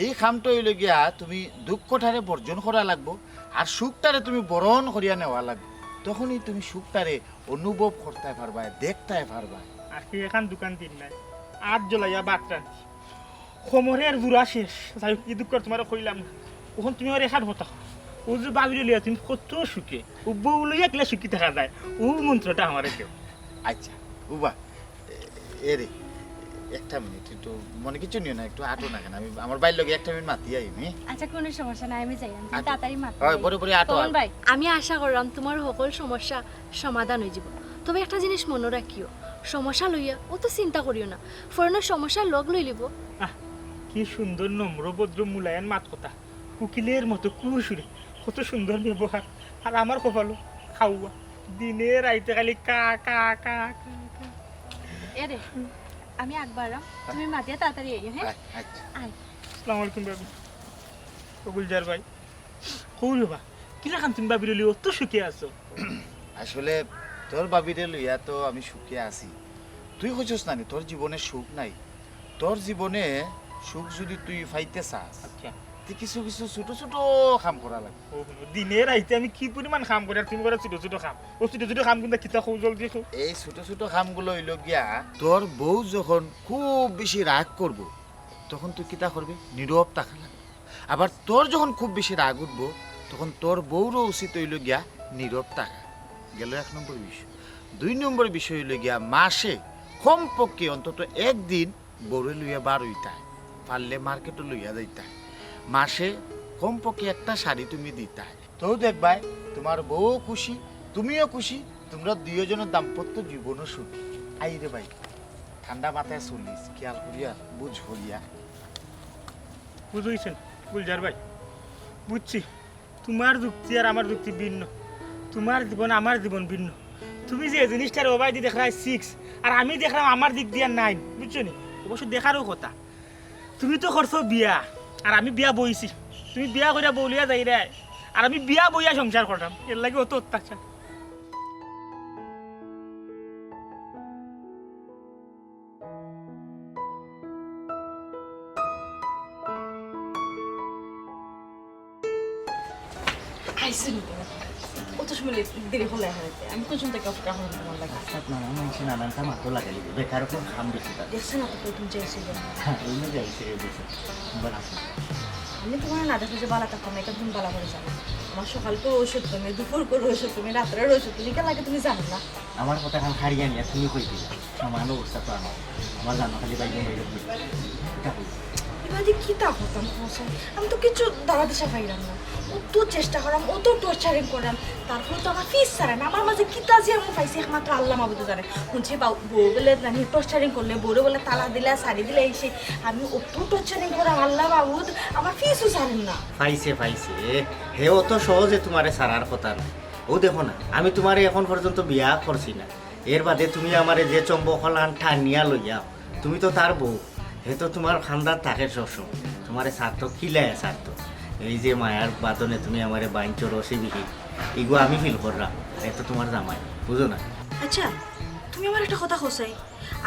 এই খামটা হইল গিয়া তুমি দুঃখটারে বর্জন করা লাগবো আর সুখটারে তুমি বরণ করিয়া নেওয়া লাগবে তখনই তুমি সুখটারে অনুভব করতে পারবা দেখতে পারবা আর কি এখান দোকান দিন নাই আট জ্বলাইয়া বাত রান্ধি সমরের বুড়া শেষ যাই কি দুঃখ তোমার কইলাম না ওখান তুমি আর এখান হতা ও যে বাবিরে লিয়া তুমি কত সুখে ও বউ লইয়া গেলে সুখী থাকা যায় ও মন্ত্রটা আমার কেউ আচ্ছা উবা এরে একটা মিনিট একটু মনে কিছু নিও না একটু আটো না কেন আমি আমার বাইর লগে একটা মিনিট মাতি আইমি আচ্ছা কোনো সমস্যা নাই আমি যাই তাড়াতাড়ি মাত্র হয় বড় বড় আটো পবন ভাই আমি আশা করলাম তোমার সকল সমস্যা সমাধান হয়ে যাব তবে একটা জিনিস মনে রাখিও সমস্যা লইয়া ও তো চিন্তা করিও না ফরেনের সমস্যা লগ লই লিব কি সুন্দর নম্র ভদ্র মূল্যায়ন মাত কথা উকিলের মতো কুশুরে কত সুন্দর ব্যবহার আর আমার কপালো খাওয়া দিনে রাইতে খালি কা কা কা কা কা। এরে আমি একবার তুমি মাতিয়া তাড়াতাড়ি আইও হ্যাঁ আচ্ছা আয় আসসালামু আলাইকুম বাবু গুলজার ভাই কইলো বা কিলা খান তুমি বাবির লিও তো সুখে আছো আসলে তোর বাবিরে লইয়া তো আমি সুখে আছি তুই হইছস না তোর জীবনে সুখ নাই তোর জীবনে সুখ যদি তুই ফাইতে চাস আচ্ছা তুই কিছু কিছু ছোট ছোট কাম করা লাগে দিনে রাইতে আমি কি পরিমাণ কাম করি আর তুমি করে ছোট ছোট কাম ও ছোট ছোট কাম কিন্তু কিতা খুব জলদি খুব এই ছোট ছোট কামগুলো হইল গিয়া তোর বউ যখন খুব বেশি রাগ করব তখন তুই কিতা করবি নীরব থাকা লাগবে আবার তোর যখন খুব বেশি রাগ উঠবো তখন তোর বউরও উচিত হইল গিয়া নীরব থাকা গেল 1 নম্বর বিষয় 2 নম্বর বিষয় হইল গিয়া মাসে কমপক্ষে অন্তত একদিন বউরে লইয়া বার হইতা পারলে মার্কেটে লইয়া যাইতা মাসে কমপক্ষে একটা শাড়ি তুমি দিতা তো দেখবাই তোমার বউ খুশি তুমিও খুশি তোমরা দুইজনের দাম্পত্য জীবনও সুখী আই রে ভাই ঠান্ডা মাথায় চলিস খেয়াল করিয়া বুঝ হইয়া বুঝেছেন গুলজার ভাই বুঝছি তোমার যুক্তি আর আমার যুক্তি ভিন্ন তোমার জীবন আমার জীবন ভিন্ন তুমি যে জিনিসটার ওবাই দিয়ে দেখলাম 6 আর আমি দেখলাম আমার দিক দিয়ে 9 বুঝছো নি অবশ্য দেখারও কথা তুমি তো করছো বিয়া আর আমি বিয়া বইছি তুমি বিয়া করে বলিয়া যাই রে আর আমি বিয়া বইয়া সংসার করলাম এর লাগে অত অত্যাচার আইসুন অত সময় দেরি হলে আমি কোন থেকে অপেক্ষা করলাম তোমার লাগে মানুষ নানানটা মাত্র লাগাই বেকার উপর খাম বেশি দেখছো না তো তুমি চাইছিল যাইছে বেশি আমি তোমার না দেখো যে বালা থাকতাম এটা তুমি বালা করে জানো আমার সকাল করে ওষুধ তুমি দুপুর করে ওষুধ তুমি রাত্রের ওষুধ তুমি কে লাগে তুমি জানো না আমার কথা এখন হারিয়ে নিয়ে তুমি কই দিলা সমান অবস্থা তো আমার জানো খালি বাইরে বাইরে এটা কই এবার কি তা করতাম আমি তো কিছু দাঁড়া দিশা পাইলাম না অত চেষ্টা করলাম অত টর্চারিং করলাম তারপরে তো আমার ফিস ছাড়ে না আমার মাঝে কিতা যে আমি পাইছি একমাত্র আল্লাহ মাবুদ জানে শুনছি বউ বলে জানি টর্চারিং করলে বউরে বলে তালা দিলে শাড়ি দিলে এসে আমি অত টর্চারিং করাম আল্লাহ মাবুদ আমার ফিসও ছাড়েন না পাইছে হে অত সহজে তোমারে সারার কথা না ও দেখো না আমি তোমারে এখন পর্যন্ত বিয়া করছি না এর বাদে তুমি আমারে যে চম্বকলান ঠানিয়া লইয়া তুমি তো তার বউ হে তো তোমার খান্দার থাকে সবসময় তোমারে সার্থ খিলায় সার্থ এই যে মায়ার বাদনে তুমি আমারে বাইঞ্চ রসি বিহি এগুলো আমি ফিল করলাম এ তো তোমার জামাই বুঝো না আচ্ছা তুমি আমার একটা কথা হোসাই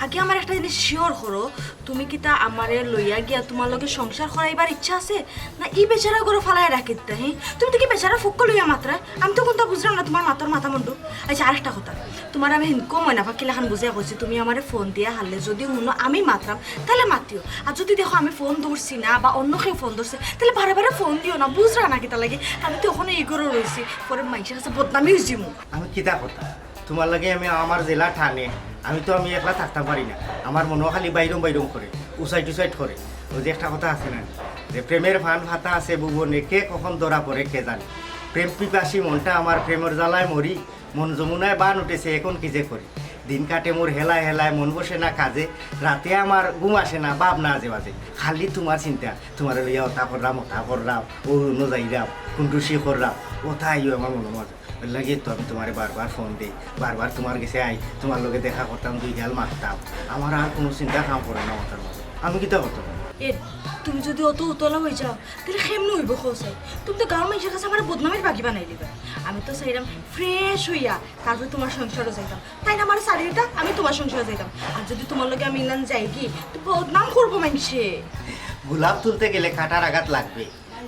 আগে আমার একটা জিনিস শিওর করো তুমি কি তা আমারে লইয়া গিয়া তোমার লগে সংসার করাইবার ইচ্ছা আছে না এই বেচারা করে ফালাই রাখি দিতে হ্যাঁ তুমি তো কি বেচারা ফুক্ক লইয়া মাত্রা আমি তো কোনটা বুঝলাম না তোমার মাথা মন্ডু আচ্ছা আরেকটা কথা তোমার আমি কম হয় না বা কিলাখান বুঝিয়া বলছি তুমি আমারে ফোন দিয়া হারলে যদি শুনো আমি মাত্রাম তাহলে মাতিও আর যদি দেখো আমি ফোন ধরছি না বা অন্য কেউ ফোন ধরছে তাহলে বারে ফোন দিও না বুঝরা না কিতা লাগে আমি তো ওখানে ইগোরও রয়েছি পরে মানুষের কাছে বদনামি হয়েছি আমি কিতা কথা তোমার লাগে আমি আমার জেলা ঠানে আমি তো আমি একলা থাকতে পারি না আমার মনে খালি বাইরম করে উসাইড করে ওই যে একটা কথা আছে না যে প্রেমের ভান ভাতা আছে ভুবনে কে কখন ধরা পড়ে কে জানে প্রেম পিপাসী মনটা আমার প্রেমের জ্বালায় মরি মন যমুনায় বান উঠেছে এখন কি যে করি দিন কাটে মোর হেলায় মন বসে না কাজে রাতে আমার ঘুম আসে না ভাব না আজে বাজে খালি তোমার চিন্তা তোমার লইয়া ওটা করলাম ও যাইরাম কুন্টুসি করলাম ওটাই আমার মনে মাঝে লাগে তো আমি তোমার বারবার ফোন দিই বারবার তোমার কাছে আই তোমার লগে দেখা করতাম দুই গাল মারতাম আমার আর কোনো চিন্তা কাম করে না মাথার মাঝে আমি কিতা করতাম এ তুমি যদি অত উতলা হয়ে যাও তাহলে কেমন হইব খোসাই তুমি তো গাঁও মানুষের কাছে আমার বদনামের বাকি বানাই দিবা আমি তো চাইলাম ফ্রেশ হইয়া তারপরে তোমার সংসারও যাইতাম তাই না আমার শাড়িটা আমি তোমার সংসারে যাইতাম আর যদি তোমার লগে আমি ইনান যাই কি তো বদনাম করবো মানুষে গোলাপ তুলতে গেলে কাটার আঘাত লাগবে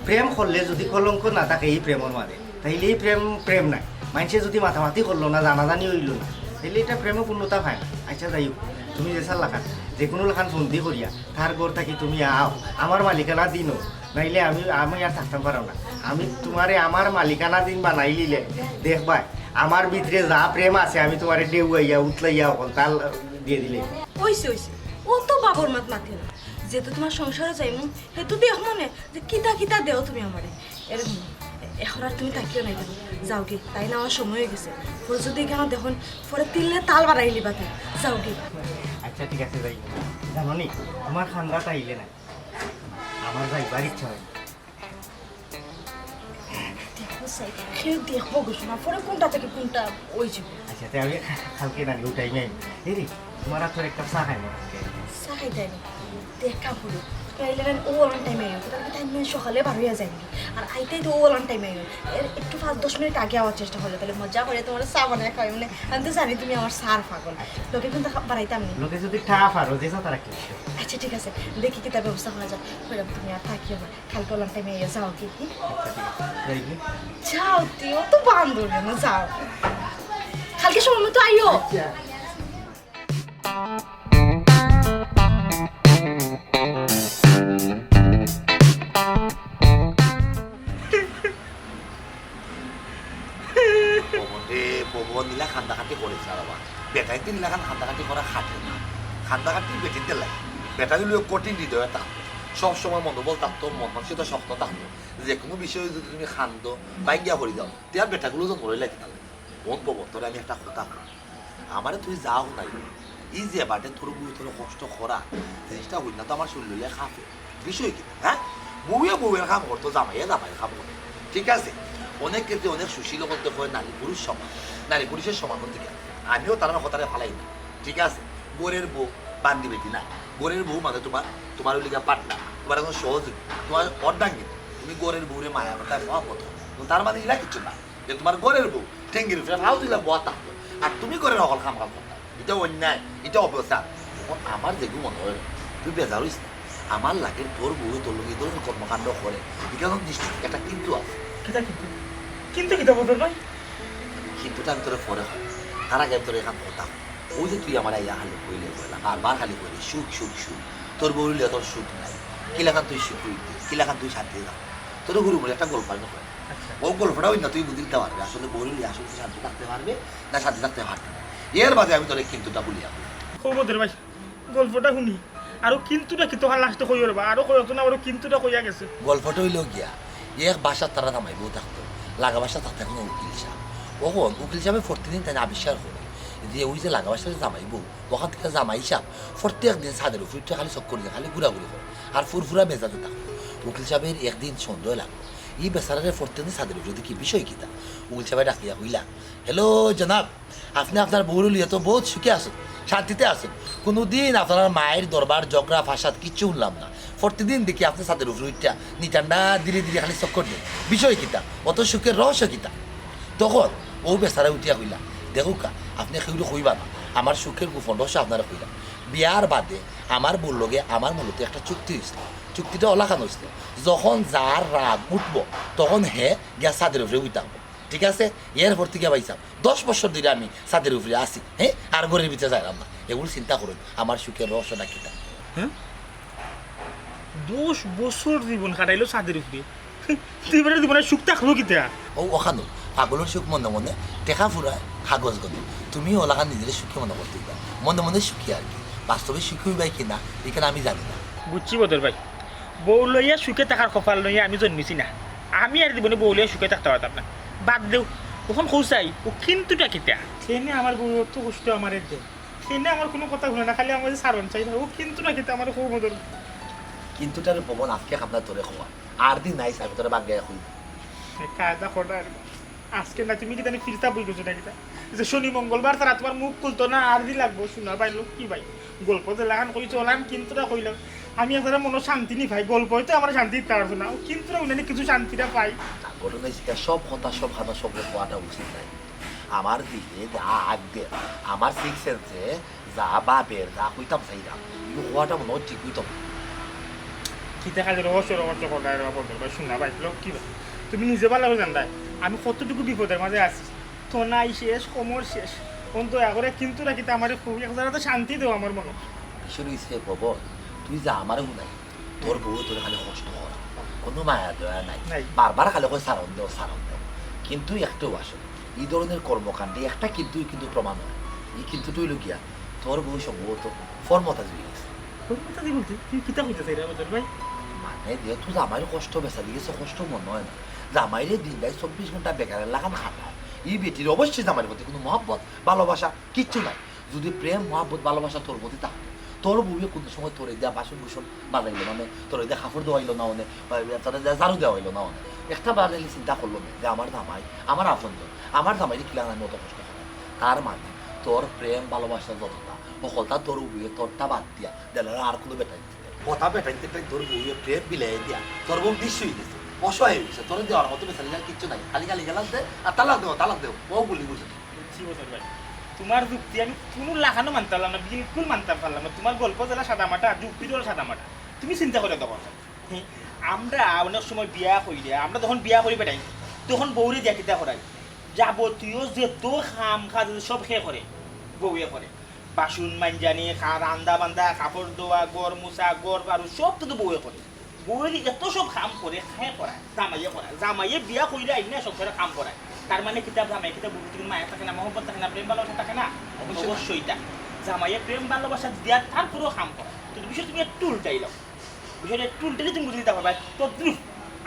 প্রেম করলে যদি কলঙ্ক না থাকে এই প্রেমের মাঝে তাইলে এই প্রেম নাই মানুষে যদি মাথামাতি করলো না জানাজানি হইল না তাহলে এটা প্রেমও পূর্ণতা পায় না আচ্ছা যাই হোক তুমি যে সার লাখান যে কোনো লাখান বন্দি করিয়া তার ঘর থাকি তুমি আও আমার মালিকানা দিনও নাইলে আমি আর থাকতাম পারো না আমি তোমারে আমার মালিকানা দিন বানাই লিলে দেখবা আমার ভিতরে যা প্রেম আছে আমি তোমারে ডেউয়াইয়া উতলাইয়া অকল তাল দিয়ে দিলে হইছে ও তো বাবর মাত মাথে না যেহেতু তোমার সংসারে যাইমু সেহেতু দেখ মনে যে কিতা দেও তুমি আমারে এরকম এখন আর তুমি তাকিও নাই কেন যাও গে তাই না আমার সময় হয়ে গেছে পরে যদি কেন দেখুন পরে তিলে তাল বাড়াই লিবা তুই যাও গে আচ্ছা ঠিক আছে যাই জানো নি তোমার খান্দাটা আইলে না আমার যাইবার ইচ্ছা হয় কেউ দেখবো গেছো না পরে কোনটা থেকে কোনটা ওই যাবো আচ্ছা তাই আমি কালকে না ওটাই নেই এরি তোমার আর তোর একটা চা খাই না চা খাই দেয়নি দেখা পড়ো কাইলেন ও অন টাইমে আইও তাহলে টাইম সকালে বার হয়ে যায়নি আর আইতেই তো ও অন টাইমে আইও একটু 5-10 মিনিট আগে আওয়ার চেষ্টা করলে তাহলে মজা করে তোমার চা বানায় খাই মানে আমি তো জানি তুমি আমার সার পাগল লোকে কিন্তু বাড়াইতাম না লোকে যদি টা পারো যে তারা কি আচ্ছা ঠিক আছে দেখি কি তার ব্যবস্থা করা যায় তুমি আর থাকিও না কালকে অন টাইমে আইও যাও কি যাও তুইও তো বান্ধব না যাও কালকে সময় মতো আইও নীলা খান্দাখাটি করেছে আর আবার বেটাইতে নীলাখান খান্দাখাটি করা খাটে না খান্দাখাটি বেটিতে লাগে বেটারি লোক কঠিন হৃদয়ে থাকতো সবসময় মনোবল থাকতো মন মানসিকতা শক্ত থাকতো যে কোনো বিষয়ে যদি তুমি খান্দো বাইক গিয়া ভরি দাও তার বেটাগুলো তো ধরে লাগে তাহলে মন পাবো তোর আমি একটা কথা আমারে তুই যাও নাই এই যে বাটে তোর বউ তোর কষ্ট করা জিনিসটা হইল না তো আমার শরীরে খাবে বিষয় কি হ্যাঁ বউয়ের কাম করতো জামাইয়া কাম করতো ঠিক আছে অনেক ক্ষেত্রে অনেক সুশীল করতে হয় নারী পুরুষ সমান নারী পুরুষের সমান করতে গেলে আমিও তার কথাটা ফালাই না ঠিক আছে গোরের বউ বান্দি বেটি না গোরের বউ মানে তোমার লিগা পাটনা তোমার এখন সহযোগী তোমার অর্ধাঙ্গী তুমি গরের বউরে মায়া করতে মহব্বত তার মানে ইলা কিছু না যে তোমার গরের বউ ঠেঙ্গির ফেরা ভাও দিলা বয়া থাকতো আর তুমি গরের অকল খাম করতে এটা অন্যায় এটা অবস্থা আমার যেগুলো মনে হয় তুই বেজার হইস না আমার লাগে তোর বউ তোর লোক এই ধরনের কর্মকাণ্ড করে এখানে নিশ্চিত একটা কিন্তু আছে কিতা কিন্তু কিতা বদল ভাই কিন্তুটা আমি তোর পরে হয় তার আগে আমি তোর এখান কথা ওই যে তুই আমার ইয়া খালি কইলে কইলা বারবার খালি কইলি সুখ সুখ সুখ তোর বউ হইলে তোর সুখ নাই কিলাখান তুই সুখ হইতে কিলাখান তুই শান্তি যা তোর গুরু বলে একটা গল্প আমি হয় ও গল্পটা ওই না তুই বুঝতে পারবে আসলে বউ হইলে আসলে শান্তি থাকতে পারবে না শান্তি থাকতে পারবে না এর বাদে আমি তোর কিন্তুটা বলিয়া খবর ভাই গল্পটা শুনি আৰু কিন্তুটা কি তোহার লাস্টে কই রবা আৰু কই না আৰু কিন্তুটা কইয়া গেছে গল্পটা হইল গিয়া এক বাসার তারা নামাইব থাকতো লাগা বাসা থাকতে এখন উকিল সাহেব ওখন উকিল সাহেবের প্রতিদিন তাই আবিষ্কার করে যে ওই যে লাগা বাসাতে জামাইব ওখান থেকে জামাই সাহেব প্রত্যেক দিন ছাদের উপর খালি চক্কর দিয়ে খালি ঘুরাঘুরি করে আর ফুরফুরা মেজাজে থাকতো উকিল সাহেবের একদিন সন্দেহ লাগলো এই বেচারারে প্রত্যেকদিন ছাদের উপর কি বিষয় কিতা উকিল সাহেব ডাকিয়া হইলা হ্যালো জনাব আপনি আপনার বউরুল তো বহুত সুখে আসুন শান্তিতে আসুন কোনোদিন আপনার মায়ের দরবার জগরা ফাঁসাদ কিচ্ছু শুনলাম না প্রতিদিন দেখি আপনি ছাদের উপর উঠটা নিটান্ডা ধীরে ধীরে খালি চক্কর দেন বিষয় কিতা অত সুখের রহস্য কিতা তখন ও বেচারা উঠিয়া হইলা দেখুকা আপনি সেগুলো কইবা না আমার সুখের গোপন রহস্য আপনারা কইলা বিয়ার বাদে আমার বউর লগে আমার মূলত একটা চুক্তি হয়েছিল চুক্তিটা অলাখান হয়েছিল যখন যার রাগ উঠবো তখন হে গিয়া ছাদের উপরে উঠাবো ঠিক আছে এরপর থেকে পাইছাম 10 বছর ধরে আমি ছাদের উপরে আসি হ্যাঁ আর ঘরের ভিতরে যাইলাম না এগুলো চিন্তা করুন আমার সুখের রহস্যটা কিতা হ্যাঁ 10 বছর জীবন কাটাইলো ছাদের উপরে তুই বলে জীবনে সুখ থাকলো কিতা ও ওখানো পাগলের সুখ মনে মনে টেকা ফুরায় কাগজ গনে তুমি ওলাখান নিজের সুখী মনে করতে মনে মনে সুখী আর কি বাস্তবে সুখী হইবাই কিনা এখানে আমি জানি না বুঝছি বদর ভাই বউ লইয়া সুখে থাকার কপাল লইয়া আমি জন্মিছি না আমি আর জীবনে বউ লইয়া সুখে থাকতে পারতাম না বাদ দেও ওখন খৌচাই ও কিন্তুটা কিতা সেনে আমার বউ তো কষ্ট আমার দে সেনে আমার কোনো কথা শুনে না খালি আমার যে সারণ চাই ও কিন্তুটা কিতা আমার খুব মদর কিন্তু তার পবন আজকে আপনার তোরে খাওয়া আর দিন নাই আমি তোরা বাগে হইব কায়দা খোটা আজকে না তুমি কিতা ফিরতা বই গেছো না কিতা যে শনি মঙ্গলবার তারা তোমার মুখ খুলতো না আর দি লাগবো শোনা পাইলো কি ভাই গল্প যে লাগান কই চলাম কিন্তুটা কইলাম আমি একটা মনে শান্তি নি ভাই গল্প হইতো আমার শান্তি পারবো না ও কিন্তু উনি কিছু শান্তিটা পাই ঘটনা সব কথা সব খানা সব হওয়াটা উচিত নাই আমার দিকে যা আগবে আমার সিক্স সেন্সে যা বাপের যা কইতাম চাইলাম হওয়াটা মনে হয় ঠিক হইতাম কিতা খালি রহস্য কটায় বা শোনা পাইছিল কি ভাই তুমি নিজে ভালো জান ভাই আমি কতটুকু বিপদের মাঝে আছি তো নাই শেষ সমর শেষ অন্ত আগরে কিন্তু না কিতা আমার খুব একটা শান্তি দেও আমার মনে বিষয় হইছে পবন তুই যা আমারও নাই তোর বউ তোর খালি কষ্ট করা কোনো মায়া দয়া নাই বারবার খালি কই সারণ দেও কিন্তু একটাও আসলে এই ধরনের কর্মকাণ্ডে একটা কিন্তু প্রমাণ হয় এই কিন্তু তুই লুকিয়া তোর বউ সম্ভবত ফর্মতা দিয়ে গেছে ফর্মতা দিয়ে বলতে তুই কিতা হইতে চাই রে ভাই মানে যেহেতু জামাইয়ের কষ্ট বেচা দিয়েছে কষ্ট মনে হয় না জামাইরে দিন দেয় 24 ঘন্টা বেকারের লাগান খাটায় এই বেটির অবশ্যই জামাইয়ের প্রতি কোনো মহব্বত ভালোবাসা কিচ্ছু নাই যদি প্রেম মহব্বত ভালোবাসা তোর প্রতি থাকে তোর বউয়ে কোনো সময় তোর দেওয়া বাসন কুসন বাজাইলো মানে তোর দেওয়া কাপড় দেওয়াইলো না অনে তোর ঝাড়ু দেওয়া হইলো না অনে একটা বাজাইলে চিন্তা করলো না যে আমার জামাই আমার আপনজন আমার জামাইরে কিলান আমি অত কষ্ট করে তার মানে তোর প্রেম ভালোবাসা যতটা সকলটা তোর বউয়ে তোরটা বাদ দিয়া দেখ আর কোনো বেটাই কথা বেটাইতে তোর বউয়ে প্রেম বিলাই দিয়া তোর বউ নিশ্চয়ই গেছে অসহায় হয়েছে তোর দেওয়ার মতো বেচারিলার কিচ্ছু নাই খালি খালি গেলাম দে আর তালাক দেও ও বলি বুঝে ভাই তোমার যুক্তি আমি কোনো লাখানো মানতে পারলাম না বিলকুল মানতে পারলাম না তোমার গল্প যারা সাদামাটা যুক্তির সাদামাটা তুমি চিন্তা করে তখন আমরা অনেক সময় বিয়া করিলে আমরা যখন বিয়া করি বেটাই তখন বউরে দিয়া কিতা করাই যাবতীয় যেত খাম খাজ সব শেষ করে বউয়ে করে বাসন মাঞ্জানি রান্দা বান্ধা কাপড় ধোয়া গড় মোছা গড় পারু সব তো বউয়ে করে বউয়ের এত সব কাম করে খায় করায় জামাইয়ে বিয়া করিলে আইনা সব করে কাম করায় তার মানে কিতাব জামাই কিতাব বুঝতে মায়া থাকে না মহব্বত থাকে না প্রেম ভালোবাসা থাকে না অবশ্যই তা জামাইয়ে প্রেম ভালোবাসা দিয়া তারপরেও কাম করে কিন্তু বিষয় তুমি একটু উল্টাই লাও বিষয়টা একটু উল্টাইলে তুমি বুঝে দিতে পারবা তদ্রুপ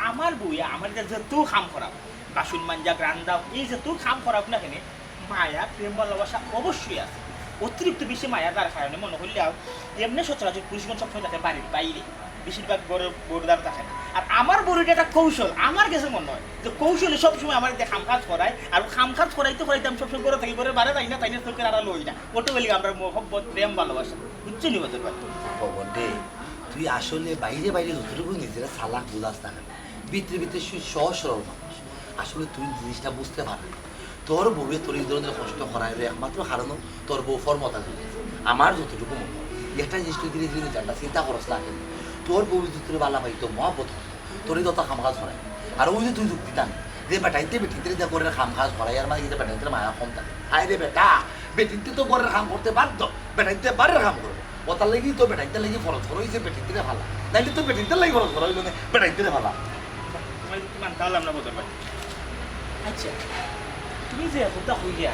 আমার বউয়া আমার যেহেতু কাম করাও বাসন মাঞ্জা রান্দাও এই যেহেতু কাম করাও না কেন মায়া প্রেম ভালোবাসা অবশ্যই আছে অতিরিক্ত বেশি মায়া তার কারণে মনে করলেও এমনি সচরাচর পুরুষগণ সবসময় থাকে বাড়ির বাইরে বেশিরভাগ বড়দার থাকে না আর আমার বড়িটা একটা কৌশল আমার কাছে মনে হয় যে কৌশলে সবসময় আমার খাম কাজ করায় আর খাম কাজ করাইতে আমি সবসময় করে থাকি করে বারে তাই না চোখের আড়া লই না ওটা বলি আমরা মহব্বত প্রেম ভালোবাসা বুঝছো নি বলতে পারতো তুই আসলে বাইরে যতটুকু নিজেরা সালাক বুলাস না ভিতরে ভিতরে সহজ সরল মানুষ। আসলে তুই জিনিসটা বুঝতে পারবি তোর বউয়ে তোর এই ধরনের কষ্ট করায় একমাত্র কারণ তোর বউ ফর্মতা দিবে। আমার যতটুকু মনে হয় একটা জিনিস তুই ধীরে ধীরে জানটা চিন্তা করস না কেন, তোর বউ যদি তোর বালা পাইতো মহাপত হতো তোরই তত খাম কাজ করায়। আর ওই যে তুই যুক্তি টান যে বেটাইতে বেটিতে যা করে খাম কাজ করাই আর মানে বেটাইতে মায়া কম থাকে। হায় রে বেটা, বেটিতে তো ঘরের কাম করতে বাধ্য, বেটাইতে বারের কাম করবো। ওটার লাগি তো বেটাইতে লাগি ফরজ করা হয়েছে বেটিতে ভালা, নাইলে তো বেটিতে লাগি ফরজ করা হইল না বেটাইতে ভালা। মানতে পারলাম না বদর ভাই। আচ্ছা তুমি যে এতটা হইয়া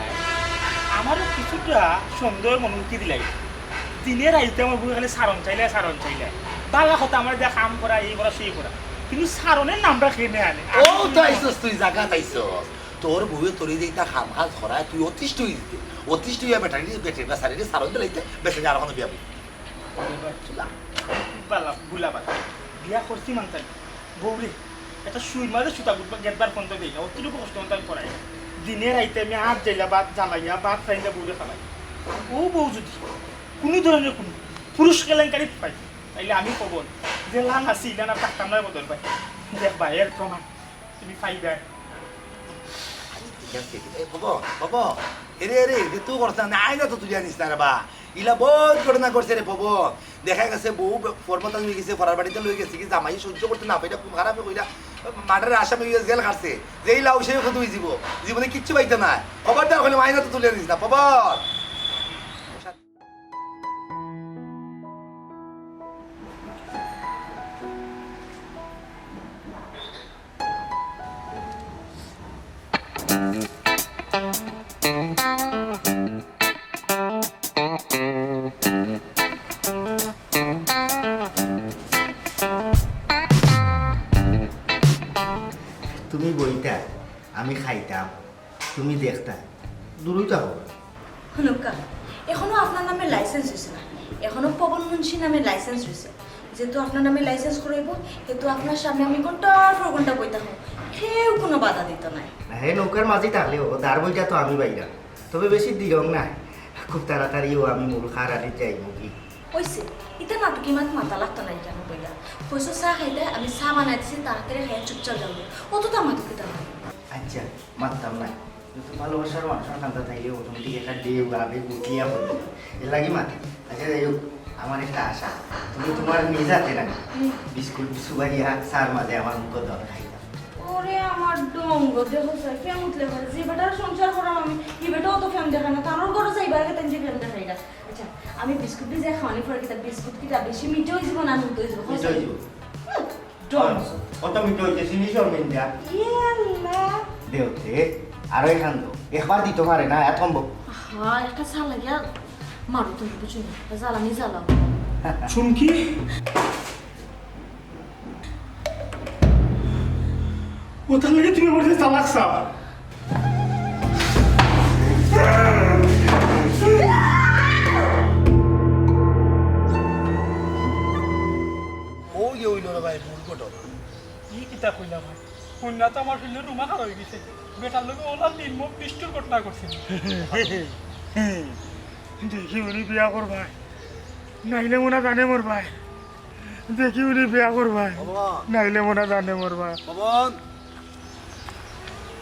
আমারও কিছুটা সন্দেহের অনুমতি দিলাই। দিনের আইতে আমার বই খালি সারণ চাইলে বালা কথা আমার যা কাম করা এই করা সেই করা, কিন্তু সারণের নামটা খেয়ে আনে। ও তো আইসস তুই জায়গা আইসস, তোর বউয়ে তোর যে তা খাম কাজ করায় তুই অতিষ্ঠ হয়ে দিতে, অতিষ্ঠ হইয়া বেটারি বেটের বা সারিয়ে সারণ দিলাইতে বেসে আর কোনো বিয়া বুলাবার বিয়া করছি মানতেন বৌরে একটা সুই মাঝে সুতা গুটবা গেটবার ফোন তো দিই না, অতটুকু কষ্ট আমি করাই। দিনের আইতে আমি হাত যাইলা বাদ জ্বালাইয়া বাদ খাইলে বৌরে খালাই। ও বউ যদি কোনো ধরনের কোনো পুরুষ কেলেঙ্কারি পাই তাইলে আমি কব যে লান আছি ইলান আর থাকতাম নয় বদল ভাই। দেখবা এর প্রমাণ তুমি পাইবা। তুই করছ না আইনা তো তুই জানিস না রে বা ইলা বহুত ঘটনা করছে রে পবন। দেখা গেছে বউ ফর্মতা হয়ে গেছে ফরার বাড়িতে লই গেছে কি জামাই সহ্য করতে না পাইটা খুব খারাপ কইরা মাঠের আসামে জেল খাটছে, যেই লাউ সেই কত হইব জীবনে কিচ্ছু পাইতে না। খবরদার হলে আইনা তো তুলে নিস না পবন। তুমি বইতা আমি খাইতাম, তুমি দেখতা দূরই যাবো। হনুকা এখনো আপনার নামে লাইসেন্স হয়েছে না, এখনো BodorMunsi নামে লাইসেন্স হয়েছে। যেহেতু আপনার নামে লাইসেন্স করাইব সেহেতু আপনার সামনে আমি ঘন্টার পর ঘন্টা বইতে হবো, কেউ কোনো বাধা দিত নাই। হে নৌকার মাঝি থাকলেও দার বইটা তো আমি বাইরা, তবে বেশি দিরং না, খুব তাড়াতাড়িও আমি মূল খার আনি যাইব কি হয়েছে এটা নাটক ইমান মাথা লাগতো না কেন বইয়া পয়সা চা খাইলে আমি চা বানাই দিছি তাড়াতাড়ি খাই চুপচাপ যাবো, অতটা মাথা কিতা হয়। আচ্ছা মানতাম না, কিন্তু ভালোবাসার মানুষের কান্দা থাকলে অটোমেটিক একটা দেও গাবে গুটিয়া হল এর লাগি মাতি। আচ্ছা যাই হোক, আমার একটা আশা তুমি তোমার মেজাতে না বিস্কুট সুবাইয়া চার মাঝে আমার মুখ দর খাইতাম। ওরে আমার ডঙ্গ দেখো স্যার ফ্যাম উঠলে পারে যে বেটার সংসার করাম আমি এই বেটাও তো ফ্যাম দেখায় না, তার ঘরে যাইবার আগে তাই যে ফ্যাম দেখাই না। আচ্ছা আমি বিস্কুট দিয়ে যাই খাওয়ানি পরে কিতা বিস্কুট কিতা বেশি মিঠে হয়ে যাব না নুন হয়ে যাব কত মিটো হইতে চিনি শর্মিন দিয়া দেওতে আরো এখান তো একবার দিতে পারে না এত সম্ভব। হ্যাঁ একটা চা লাগিয়া মারো তুমি বুঝুন জ্বালানি জ্বালাও চুমকি ওটা লাগে তুমি বলতে চালাকছা। ও ইয়ে হইল রে ভাই মূল ঘটনা। কি কিতা কইলা ভাই, হুন্না তো আমার শরীরে রুমা খারাপ হয়ে গেছে, বেটার লোক ওলা নির্মম নিষ্ঠুর ঘটনা করছে। দেখি উনি বিয়া করবাই নাইলে মোনা জানে মোর ভাই, দেখি উনি বিয়া করবাই নাইলে মোনা জানে মোর ভাই। পবন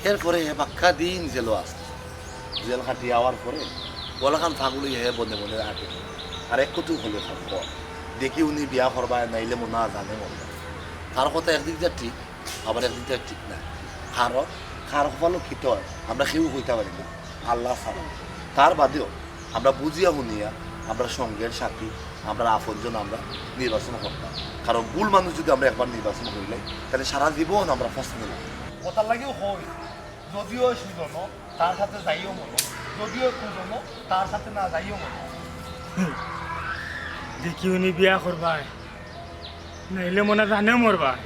এরপরে বাক্কা দিন জেল আসছে, জেল খাটি আওয়ার পরে গলাখান ফাগুলি হে বনে বনে হাঁটে আর এক কতু হলে থাকবো দেখি উনি বিয়া করবায় নাইলে মোনা জানে মরবা। তার কথা একদিক যা ঠিক আবার একদিক যা ঠিক না, কারণ কার কপালও খিত হয় আমরা কেউ হইতে পারি না আল্লাহ ছাড়া। তার বাদেও আমরা বুঝিয়া শুনিয়া আমরা সঙ্গের সাথী আমরা আপনজন আমরা নির্বাচন করতাম, কারণ ভুল মানুষ যদি আমরা একবার নির্বাচন করিলাই তাহলে সারা জীবন আমরা ফসল নিলাম। ওটার লাগেও হয় যদিও সুজন তার সাথে যাইও মনো, যদিও কুজন তার সাথে না যাইও মনো। দেখি উনি বিয়া করবাই নাইলে মোনা জানে মোর ভাই।